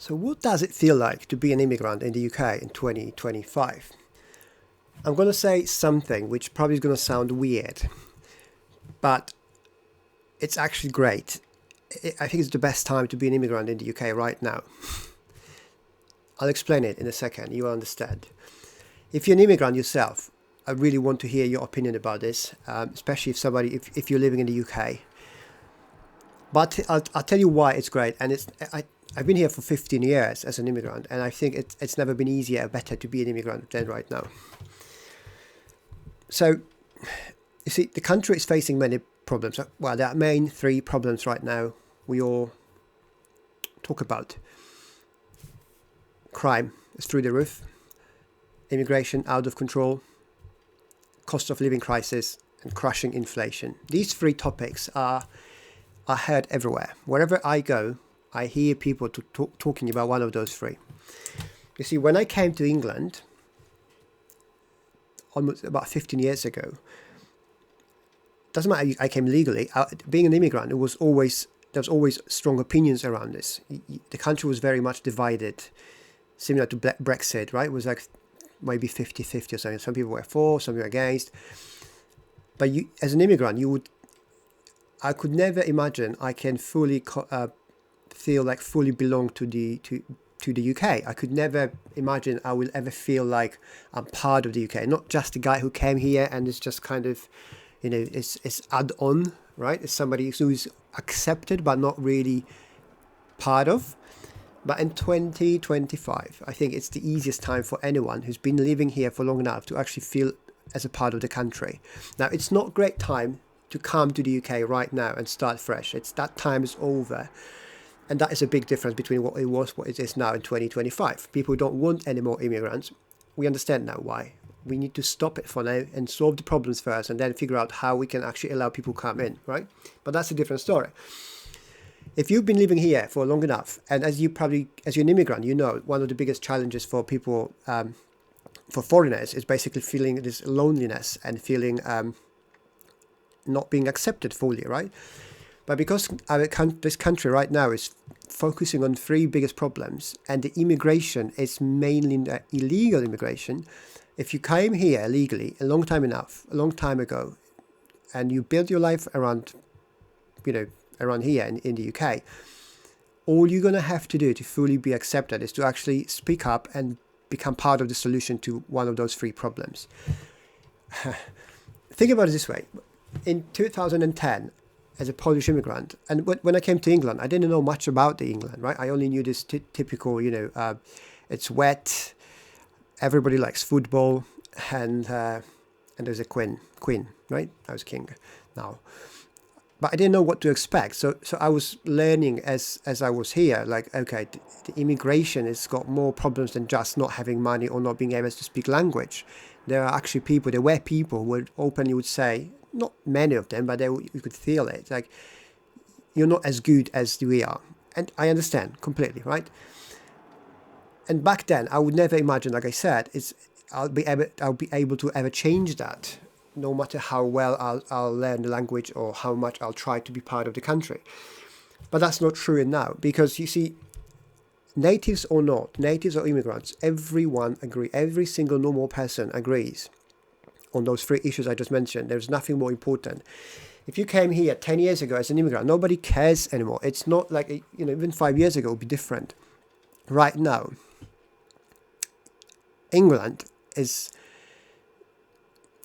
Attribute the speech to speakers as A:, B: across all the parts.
A: So what does it feel like to be an immigrant in the UK in 2025? I'm going to say something which probably is going to sound weird, but it's actually great. I think it's the best time to be an immigrant in the UK right now. I'll explain it in a second, you will understand. If you're an immigrant yourself, I really want to hear your opinion about this, especially if you're living in the UK. But I'll tell you why it's great, and I've been here for 15 years as an immigrant, and I think it's never been easier or better to be an immigrant than right now. So, you see, the country is facing many problems. Well, there are main three problems right now we all talk about. Crime is through the roof, immigration out of control, cost of living crisis, and crushing inflation. These three topics are heard everywhere. Wherever I go, I hear people talking about one of those three. You see, when I came to England, almost about 15 years ago, doesn't matter, I came legally. Being an immigrant, there was always strong opinions around this. The country was very much divided, similar to Brexit, right? It was like maybe 50-50 or something. Some people were for, some were against. But you, as an immigrant, I could never imagine I can fully feel like fully belong to the UK. I could never imagine I will ever feel like I'm part of the UK, not just a guy who came here and is just kind of, it's add on, right? It's somebody who's accepted but not really part of. But in 2025, I think it's the easiest time for anyone who's been living here for long enough to actually feel as a part of the country. Now, it's not a great time to come to the UK right now and start fresh. That time is over. And that is a big difference between what it is now in 2025. People don't want any more immigrants. We understand now why. We need to stop it for now and solve the problems first and then figure out how we can actually allow people to come in, right? But that's a different story. If you've been living here for long enough, and as you're an immigrant, you know, one of the biggest challenges for people, for foreigners, is basically feeling this loneliness and feeling not being accepted fully, right? But because this country right now is focusing on three biggest problems, and the immigration is mainly the illegal immigration. If you came here legally a long time ago, and you built your life around here in the UK, all you're going to have to do to fully be accepted is to actually speak up and become part of the solution to one of those three problems. Think about it this way. In 2010, as a Polish immigrant, and when I came to England, I didn't know much about the England, right? I only knew this typical, it's wet, everybody likes football, and there's a queen, right? I was king now. But I didn't know what to expect. So I was learning as I was here, like, okay, the immigration has got more problems than just not having money or not being able to speak language. There were people who would openly would say, not many of them, but you could feel it, like, you're not as good as we are. And I understand completely, right? And back then, I would never imagine, like I said, I'll be able to ever change that, no matter how well I'll learn the language or how much I'll try to be part of the country. But that's not true now, because you see, natives or immigrants, everyone agree, every single normal person agrees on those three issues I just mentioned. There's nothing more important. If you came here 10 years ago as an immigrant, nobody cares anymore. It's not like, even 5 years ago it would be different. Right now, the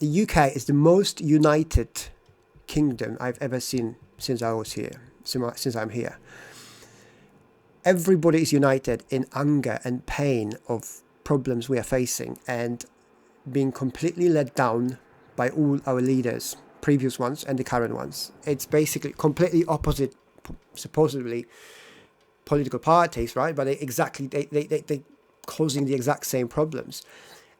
A: UK is the most united kingdom I've ever seen since I'm here. Everybody is united in anger and pain of problems we are facing and being completely let down by all our leaders, previous ones and the current ones. It's basically completely opposite, supposedly, political parties, right? But they causing the exact same problems.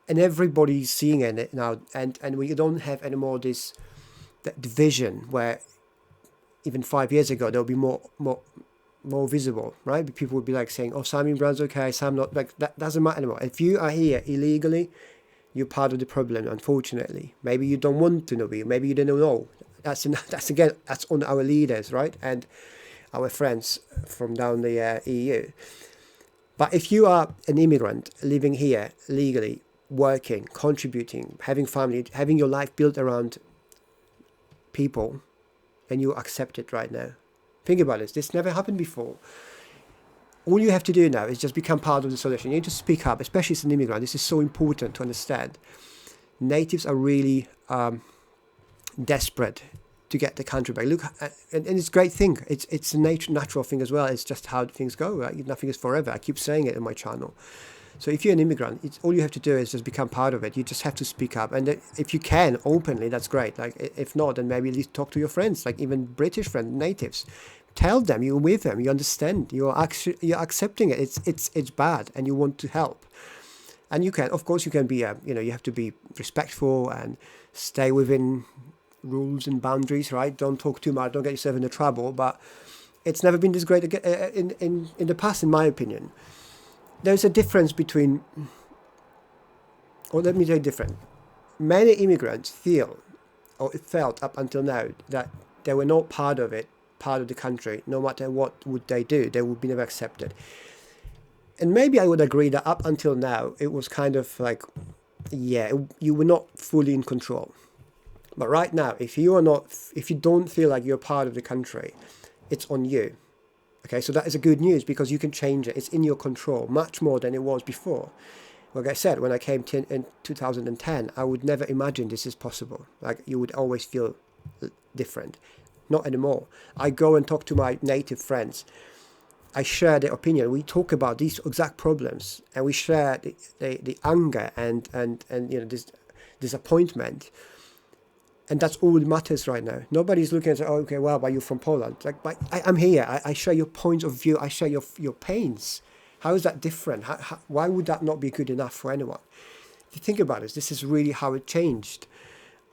A: And everybody's seeing it now, and we don't have anymore that division where even 5 years ago there would be more visible, right? People would be like saying, "Oh, some immigrants okay, some not." Like, that doesn't matter anymore. If you are here illegally, you're part of the problem. Unfortunately, maybe you don't want to know. Maybe you don't know. That's on our leaders, right, and our friends from down the EU. But if you are an immigrant living here legally, working, contributing, having family, having your life built around people, and you accept it right now. Think about this. This never happened before. All you have to do now is just become part of the solution. You need to speak up, especially as an immigrant. This is so important to understand. Natives are really desperate to get the country back. Look, and it's a great thing. It's a natural thing as well. It's just how things go, right? Nothing is forever. I keep saying it in my channel. So if you're an immigrant, all you have to do is just become part of it. You just have to speak up. And if you can, openly, that's great. Like, if not, then maybe at least talk to your friends, like even British friends, natives. Tell them you're with them, you understand, you're accepting it. It's bad, and you want to help. And you can, of course, you can be, you have to be respectful and stay within rules and boundaries, right? Don't talk too much, don't get yourself into trouble. But it's never been this great in the past, in my opinion. There's a difference between, or let me say different. Many immigrants feel, or felt up until now, that they were not part of it, part of the country. No matter what would they do, they would be never accepted. And maybe I would agree that up until now, it was kind of like, you were not fully in control. But right now, if you don't feel like you're part of the country, it's on you. Okay, so that is a good news, because you can change it. It's in your control, much more than it was before. Like I said, when I came in 2010, I would never imagine this is possible. Like, you would always feel different. Not anymore. I go and talk to my native friends. I share their opinion. We talk about these exact problems, and we share the anger and this disappointment. And that's all that matters right now. Nobody's looking and saying, "Oh, okay, well, but you're from Poland." Like, but I'm here. I share your points of view. I share your pains. How is that different? Why would that not be good enough for anyone? If you think about it, this is really how it changed.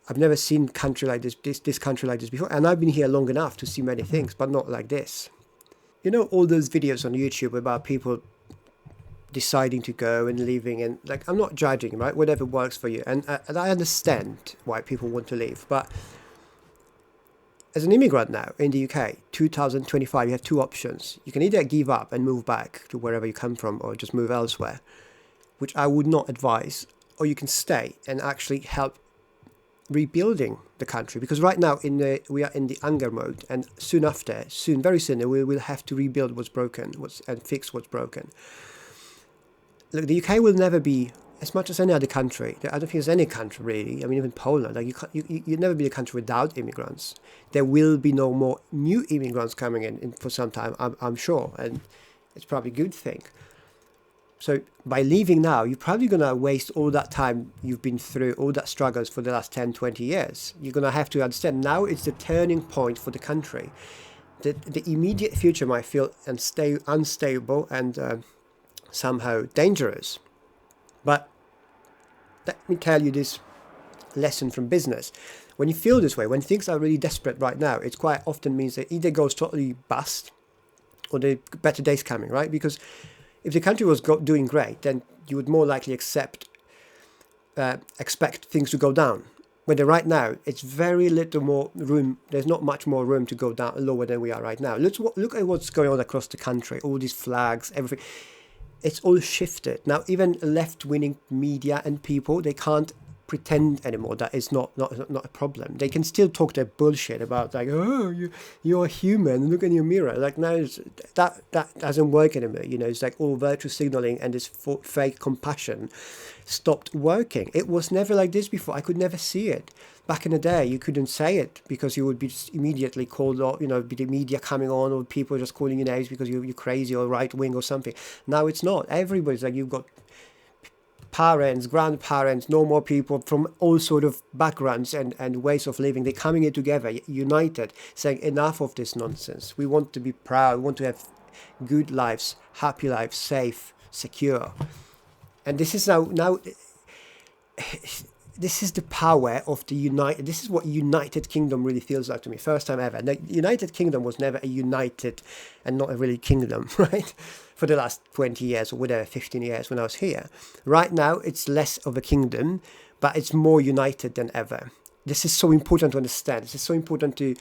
A: I've never seen country like this country like this before. And I've been here long enough to see many things, but not like this. You know, all those videos on YouTube about people deciding to go and leaving, and like, I'm not judging, right? Whatever works for you, and I understand why people want to leave. But as an immigrant now in the UK, 2025, you have two options. You can either give up and move back to wherever you come from, or just move elsewhere, which I would not advise, or you can stay and actually help rebuilding the country, because right now we are in the anger mode, and very soon we will have to rebuild what's broken, and fix what's broken. Look, the UK will never be, as much as any other country, I don't think there's any country really, I mean, even Poland, like, you'll never be a country without immigrants. There will be no more new immigrants coming in for some time, I'm sure, and it's probably a good thing. So by leaving now, you're probably going to waste all that time you've been through, all that struggles for the last 10, 20 years. You're going to have to understand now it's the turning point for the country. The immediate future might feel unstable and somehow dangerous. But let me tell you this lesson from business. When you feel this way, when things are really desperate right now, it quite often means that either goes totally bust or the better days coming, right? Because if the country was doing great, then you would more likely expect things to go down. When right now, it's very little more room. There's not much more room to go down lower than we are right now. Look at what's going on across the country. All these flags, everything. It's all shifted. Now, even left-wing media and people, they can't pretend anymore that it's not a problem. They can still talk their bullshit about, like, oh, you're a human, look in your mirror. Like, no, that doesn't work anymore. You know, it's like all virtue signaling and this fake compassion stopped working. It was never like this before. I could never see it. Back in the day, you couldn't say it because you would be immediately called, or, be the media coming on, or people just calling you names because you're crazy or right wing or something. Now it's not. Everybody's like, you've got parents, grandparents, normal people from all sort of backgrounds and ways of living. They're coming in together, united, saying enough of this nonsense. We want to be proud. We want to have good lives, happy lives, safe, secure. And this is now this is the power of the United. This is what United Kingdom really feels like to me. First time ever. The United Kingdom was never a united and not a really kingdom, right? For the last 20 years or whatever, 15 years when I was here. Right now, it's less of a kingdom, but it's more united than ever. This is so important to understand. This is so important to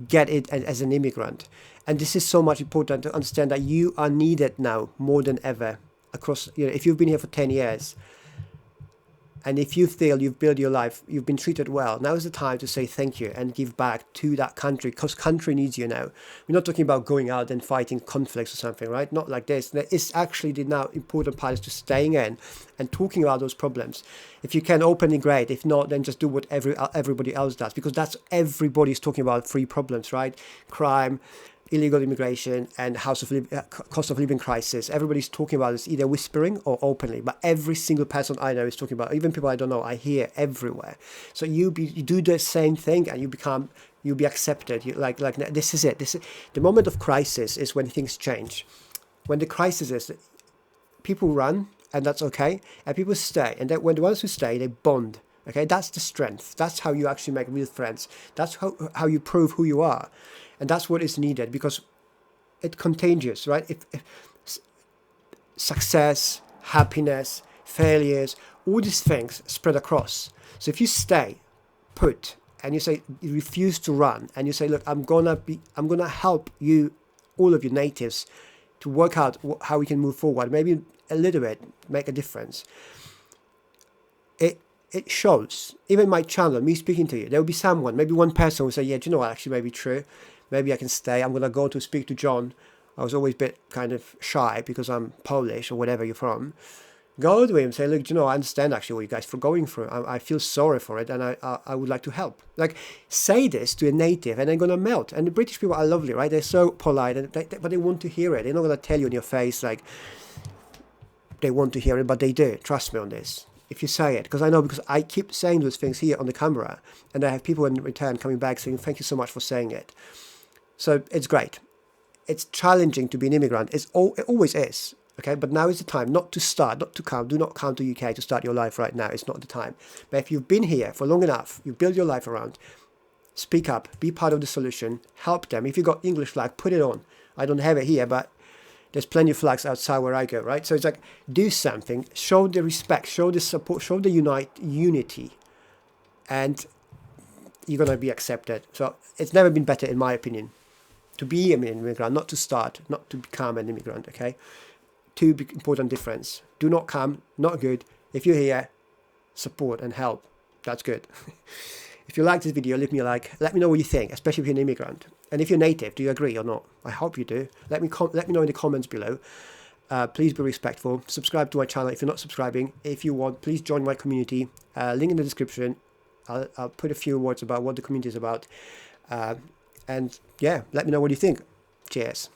A: get it as an immigrant. And this is so much important to understand that you are needed now more than ever across, if you've been here for 10 years, and if you feel you've built your life, you've been treated well, now is the time to say thank you and give back to that country, because country needs you now. We're not talking about going out and fighting conflicts or something, right? Not like this. It's actually the now important part is to staying in and talking about those problems. If you can, openly, great. If not, then just do what everybody else does, because that's everybody's talking about three problems, right? Crime, illegal immigration, and cost of living crisis. Everybody's talking about this, either whispering or openly, but every single person I know is talking about, even people I don't know, I hear everywhere. So you do the same thing, and you'll be accepted. This is it. This is the moment of crisis, is when things change. When the crisis is, people run, and that's okay, and people stay, and then when the ones who stay, they bond. Okay, that's the strength. That's how you actually make real friends. That's how you prove who you are. And that's what is needed, because it's contagious, right? If success, happiness, failures, all these things spread across. So if you stay put and you refuse to run, and you say, look, I'm gonna help you, all of you natives, to work out how we can move forward, maybe a little bit, make a difference. It shows. Even my channel, me speaking to you, there will be someone, maybe one person will say, yeah, do you know what, actually maybe true. Maybe I can stay. I'm going to go to speak to John. I was always a bit kind of shy because I'm Polish or whatever you're from. Go to him, say, look, I understand actually what you guys are going through. I feel sorry for it, and I would like to help. Like, say this to a native, and they're going to melt. And the British people are lovely, right? They're so polite, but they want to hear it. They're not going to tell you in your face like they want to hear it, but they do. Trust me on this. If you say it, because I keep saying those things here on the camera, and I have people in return coming back saying, thank you so much for saying it. So it's great. It's challenging to be an immigrant. It always is. Okay, but now is the time not to come. Do not come to UK to start your life right now. It's not the time. But if you've been here for long enough, you build your life around, speak up, be part of the solution, help them. If you got English flag, put it on. I don't have it here, but there's plenty of flags outside where I go, right? So it's like, do something, show the respect, show the support, show the unity, and you're going to be accepted. So it's never been better, in my opinion, to be an immigrant, not to become an immigrant, okay? Two big important difference. Do not come, not good. If you're here, support and help. That's good. If you like this video, leave me a like. Let me know what you think, especially if you're an immigrant. And if you're native, do you agree or not? I hope you do. Let me know in the comments below. Please be respectful. Subscribe to my channel if you're not subscribing. If you want, please join my community. Link in the description. I'll put a few words about what the community is about. And yeah, let me know what you think. Cheers.